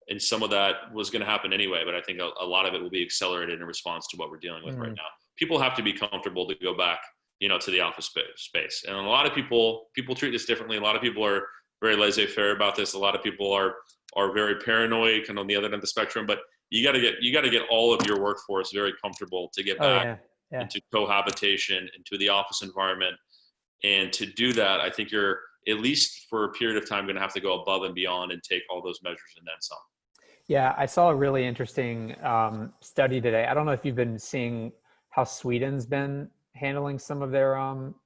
And some of that was going to happen anyway, but I think a lot of it will be accelerated in response to what we're dealing with right now. People have to be comfortable to go back, to the office space. And a lot of people treat this differently. A lot of people are very laissez-faire about this. A lot of people are very paranoid, kind of on the other end of the spectrum. But you got to get all of your workforce very comfortable to get back into cohabitation, into the office environment. And to do that, I think you're, at least for a period of time, going to have to go above and beyond and take all those measures and then some.
Yeah, I saw a really interesting study today. I don't know if you've been seeing how Sweden's been handling some of their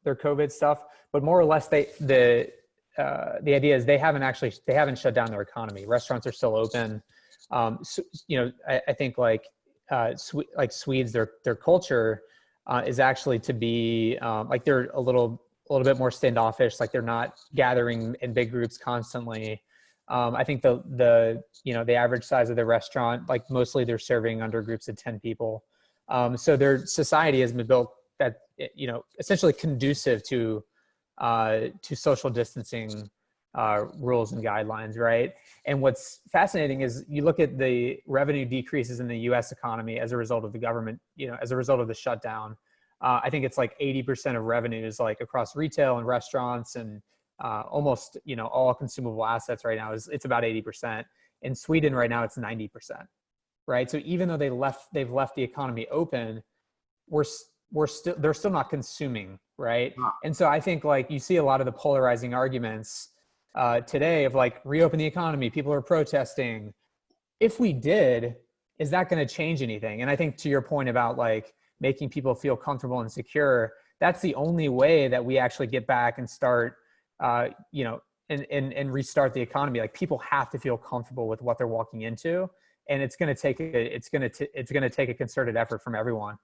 COVID stuff, but more or less the idea is they haven't shut down their economy. Restaurants are still open. So, I think like Swedes, their culture is actually to be like they're a little bit more standoffish. Like, they're not gathering in big groups constantly. I think the average size of the restaurant, like, mostly they're serving under groups of 10 people. So their society has been built that, essentially conducive to social distancing rules and guidelines, right? And what's fascinating is you look at the revenue decreases in the U.S. economy as a result of the government, as a result of the shutdown. I think it's like 80% of revenues, like across retail and restaurants and almost, all consumable assets right now it's about 80%. In Sweden right now, it's 90%, right? So even though they've left the economy open, they're still not consuming, right? And so I think, like, you see a lot of the polarizing arguments today of, like, reopen the economy, people are protesting. If we did, is that going to change anything? And I think to your point about, like, making people feel comfortable and secure, that's the only way that we actually get back and start, and restart the economy. Like, people have to feel comfortable with what they're walking into, and it's going to take a concerted effort from everyone.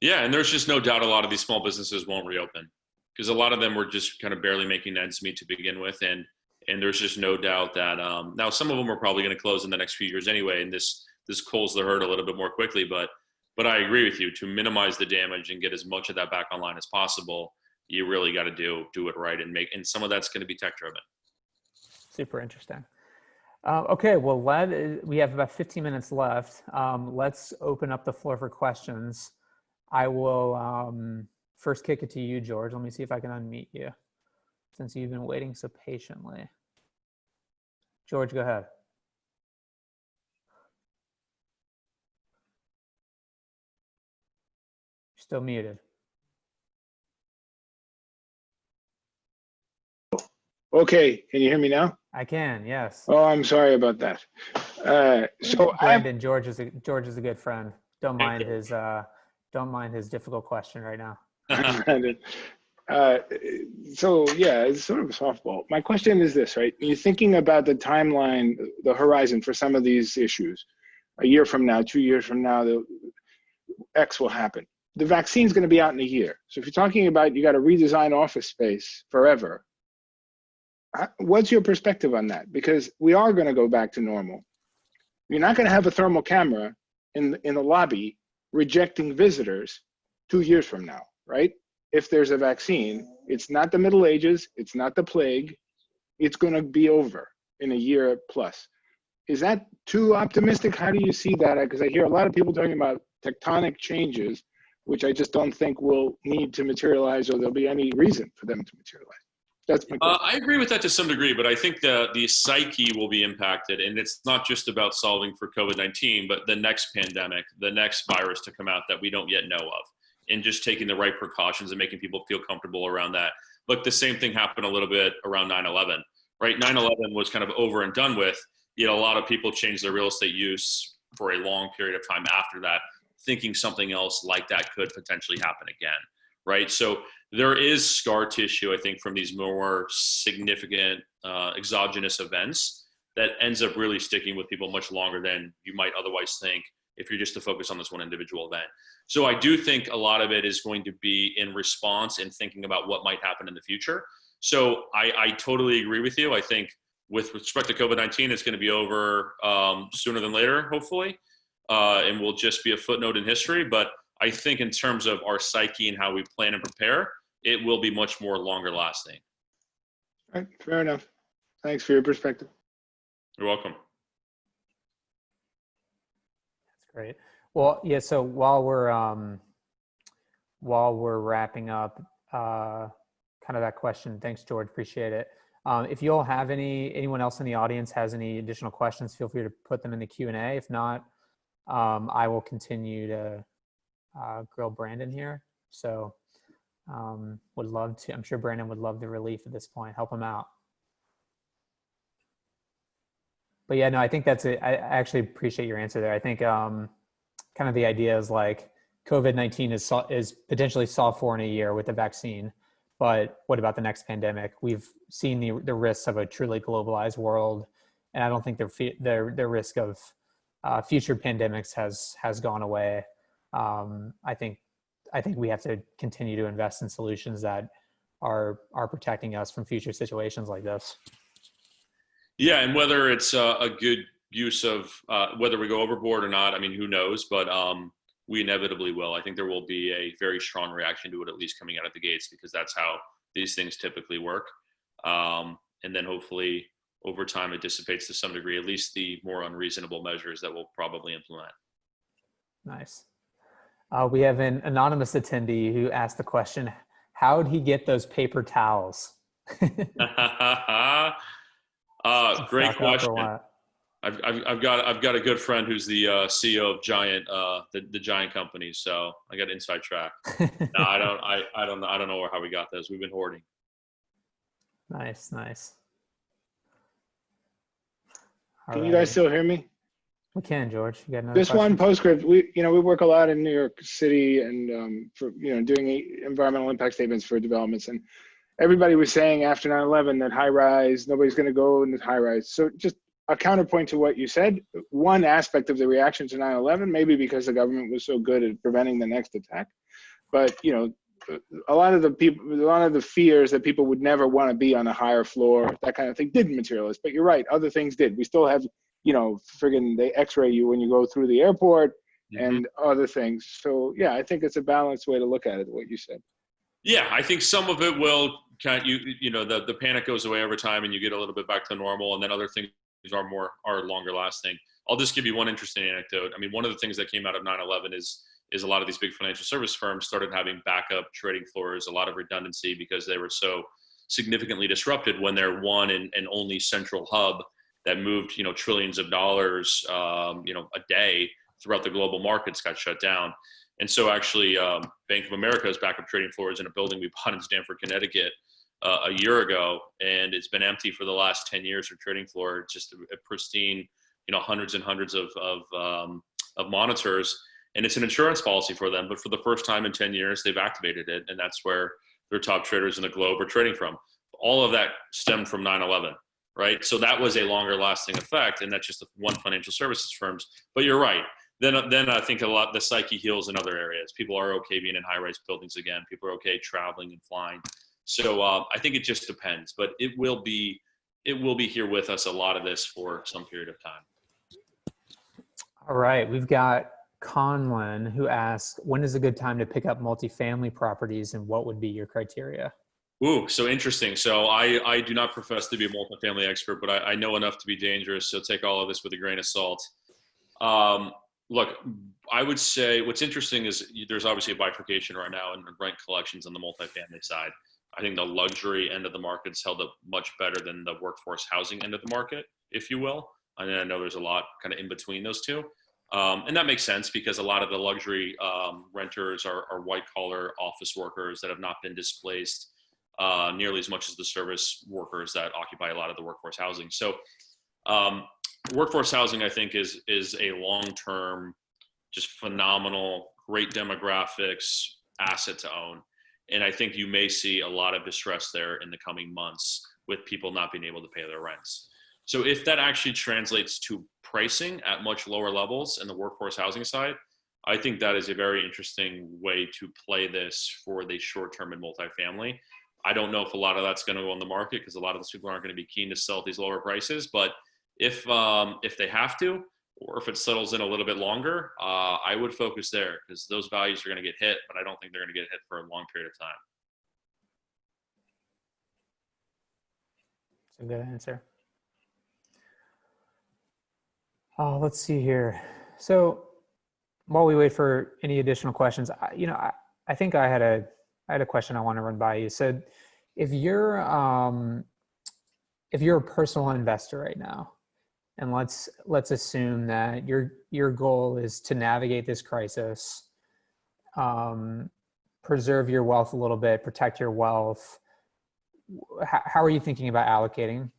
Yeah, and there's just no doubt a lot of these small businesses won't reopen because a lot of them were just kind of barely making ends meet to begin with, and there's just no doubt that now some of them are probably going to close in the next few years anyway, and this culls the herd a little bit more quickly. But But I agree with you, to minimize the damage and get as much of that back online as possible, you really got to do it right, and some of that's going to be tech driven.
Super interesting. Okay, well, we have about 15 minutes left. Let's open up the floor for questions. I will first kick it to you, George. Let me see if I can unmute you since you've been waiting so patiently. George, go ahead. You're still muted.
Okay, can you hear me now?
I can, yes.
Oh, I'm sorry about that. So
Brandon, George is a good friend. Don't mind his difficult question right now.
So yeah, it's sort of a softball. My question is this, right? You're thinking about the timeline, the horizon for some of these issues. A year from now, 2 years from now, the X will happen. The vaccine's going to be out in a year. So if you're talking about you got to redesign office space forever, what's your perspective on that? Because we are going to go back to normal. You're not going to have a thermal camera in the lobby rejecting visitors 2 years from now, right? If there's a vaccine, it's not the Middle Ages, it's not the plague, it's going to be over in a year plus. Is that too optimistic? How do you see that? Because I hear a lot of people talking about tectonic changes, which I just don't think will need to materialize, or there'll be any reason for them to materialize. That's my question.
I agree with that to some degree, but I think the psyche will be impacted, and it's not just about solving for COVID-19, but the next pandemic, the next virus to come out that we don't yet know of, and just taking the right precautions and making people feel comfortable around that. Look, the same thing happened a little bit around 9/11, right? 9/11 was kind of over and done with, yet a lot of people changed their real estate use for a long period of time after that, thinking something else like that could potentially happen again, right? So there is scar tissue, I think, from these more significant exogenous events that ends up really sticking with people much longer than you might otherwise think if you're just to focus on this one individual event. So I do think a lot of it is going to be in response and thinking about what might happen in the future. So I totally agree with you. I think with respect to COVID-19, it's going to be over sooner than later, hopefully, and will just be a footnote in history. But I think in terms of our psyche and how we plan and prepare, it will be much more longer lasting.
All right, fair enough. Thanks for your perspective.
You're welcome.
That's great. Well, yeah. So while we're wrapping up, kind of that question. Thanks, George. Appreciate it. If you all have anyone else in the audience has any additional questions, feel free to put them in the Q&A. If not, I will continue to grill Brandon here. So would love to, I'm sure Brandon would love the relief at this point, help him out. But yeah, no, I think that's it. I actually appreciate your answer there. I think kind of the idea is like COVID-19 is potentially solved for in a year with the vaccine, but what about the next pandemic? We've seen the risks of a truly globalized world, and I don't think the risk of future pandemics has gone away. I think we have to continue to invest in solutions that are protecting us from future situations like this.
Yeah, and whether it's a good use of whether we go overboard or not, I mean, who knows? But we inevitably will. I think there will be a very strong reaction to it, at least coming out of the gates, because that's how these things typically work. And then hopefully over time it dissipates to some degree, at least the more unreasonable measures that we'll probably implement.
Nice. We have an anonymous attendee who asked the question, how did he get those paper towels?
Great question. I've got a good friend who's the CEO of Giant, the Giant company. So I got inside track. No, I don't know how we got those. We've been hoarding.
Nice.
Can you guys still hear me?
We can, George. You got another
Just
question?
one postscript. We work a lot in New York City and for doing environmental impact statements for developments, and everybody was saying after 9/11 that high rise, nobody's going to go in the high rise. So just a counterpoint to what you said, one aspect of the reaction to 9/11, maybe because the government was so good at preventing the next attack, but a lot of the fears that people would never want to be on a higher floor, that kind of thing, didn't materialize. But you're right, other things did. We still have, friggin' they x-ray you when you go through the airport. and other things. So yeah, I think it's a balanced way to look at it, what you said.
Yeah, I think some of it will the panic goes away over time and you get a little bit back to normal, and then other things are longer lasting. I'll just give you one interesting anecdote. I mean, one of the things that came out of 9/11 is a lot of these big financial service firms started having backup trading floors, a lot of redundancy because they were so significantly disrupted when their one and only central hub that moved, trillions of dollars, a day throughout the global markets got shut down. And so actually Bank of America's backup trading floor is in a building we bought in Stamford, Connecticut a year ago, and it's been empty for the last 10 years for trading floor. It's just a pristine, hundreds and hundreds of monitors, and it's an insurance policy for them. But for the first time in 10 years, they've activated it, and that's where their top traders in the globe are trading from. All of that stemmed from 9/11, right? So that was a longer lasting effect, and that's just one financial services firms. But you're right. Then I think the psyche heals in other areas. People are okay being in high-rise buildings again. People are okay traveling and flying. So I think it just depends, but it will be here with us, a lot of this, for some period of time.
All right, we've got Conlon who asks, when is a good time to pick up multifamily properties and what would be your criteria?
Ooh, so interesting. So I do not profess to be a multifamily expert, but I know enough to be dangerous. So take all of this with a grain of salt. Look, I would say what's interesting is there's obviously a bifurcation right now in rent collections on the multifamily side. I think the luxury end of the market's held up much better than the workforce housing end of the market, if you will. And I know there's a lot kind of in between those two. And that makes sense because a lot of the luxury renters are white collar office workers that have not been displaced nearly as much as the service workers that occupy a lot of the workforce housing. So workforce housing, I think, is a long-term, just phenomenal, great demographics asset to own. And I think you may see a lot of distress there in the coming months with people not being able to pay their rents. So if that actually translates to pricing at much lower levels in the workforce housing side, I think that is a very interesting way to play this for the short term in multifamily. I don't know if a lot of that's going to go on the market because a lot of those people aren't going to be keen to sell at these lower prices. But if they have to, or if it settles in a little bit longer, I would focus there because those values are going to get hit, but I don't think they're going to get hit for a long period of time.
That's a good answer. Let's see here. So while we wait for any additional questions, I think I had a question I want to run by you. So if you're a personal investor right now, and let's assume that your goal is to navigate this crisis, preserve your wealth a little bit, protect your wealth. How are you thinking about allocating?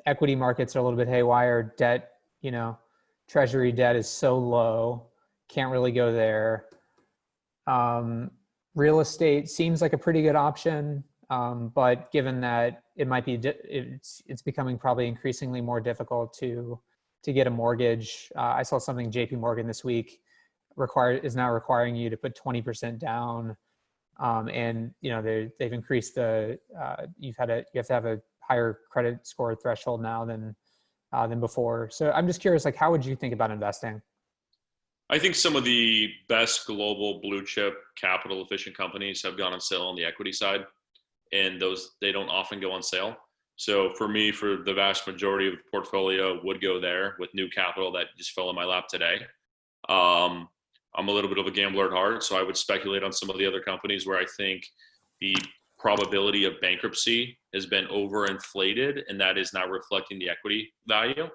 Equity markets are a little bit haywire. Debt, treasury debt is so low, can't really go there. Real estate seems like a pretty good option, but given that it might be, it's becoming probably increasingly more difficult to get a mortgage. I saw something JP Morgan this week is now requiring you to put 20% down, and they've increased you have to have a higher credit score threshold now than before. So I'm just curious, how would you think about investing?
I think some of the best global blue chip capital efficient companies have gone on sale on the equity side, and they don't often go on sale. So for me, for the vast majority of the portfolio would go there with new capital that just fell in my lap today. I'm a little bit of a gambler at heart, so I would speculate on some of the other companies where I think the probability of bankruptcy has been overinflated and that is not reflecting the equity value.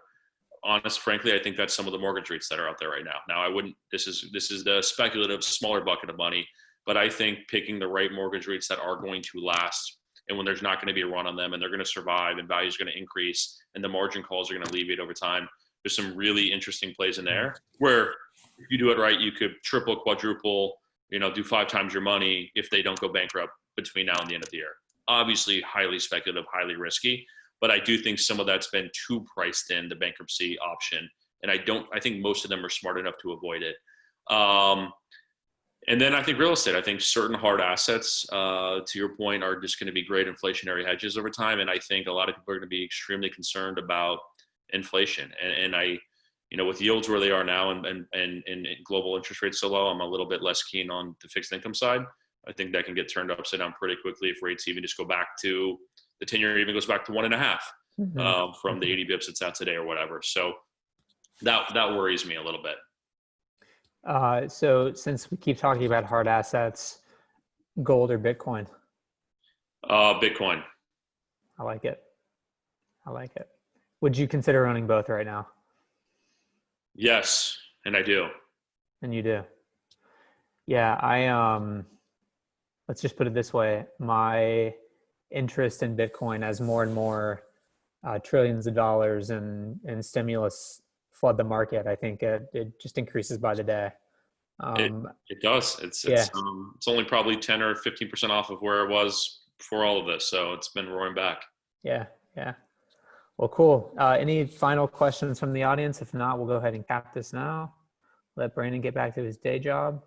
Frankly, I think that's some of the mortgage REITs that are out there right now. Now, this is the speculative smaller bucket of money, but I think picking the right mortgage REITs that are going to last, and when there's not going to be a run on them and they're going to survive and values are going to increase and the margin calls are going to alleviate over time, there's some really interesting plays in there where if you do it right, you could triple, quadruple, do 5 times your money if they don't go bankrupt between now and the end of the year. Obviously, highly speculative, highly risky, but I do think some of that's been too priced in, the bankruptcy option. And I think most of them are smart enough to avoid it. And then I think real estate, I think certain hard assets, to your point, are just going to be great inflationary hedges over time. And I think a lot of people are going to be extremely concerned about inflation. And with yields where they are now and global interest rates so low, I'm a little bit less keen on the fixed income side. I think that can get turned upside down pretty quickly if rates even just go back to the 10-year even goes back to 1.5 from the 80 bips it's at today or whatever. So that worries me a little bit.
So since we keep talking about hard assets, gold or Bitcoin?
Bitcoin.
I like it. Would you consider owning both right now?
Yes, and I do.
And you do? Yeah, let's just put it this way. My interest in Bitcoin as more and more trillions of dollars and stimulus flood the market, I think it just increases by the day.
It does. It's only probably 10 or 15% off of where it was before all of this. So it's been roaring back.
Yeah. Well, cool. Any final questions from the audience? If not, we'll go ahead and cap this now. Let Brandon get back to his day job.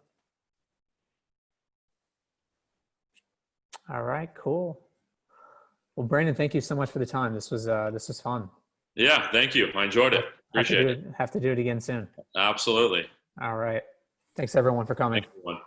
All right, cool. Well, Brandon, thank you so much for the time. This was fun.
Yeah, thank you. I enjoyed it. Appreciate it.
Have to do it again soon.
Absolutely.
All right. Thanks everyone for coming.
Thank you, everyone.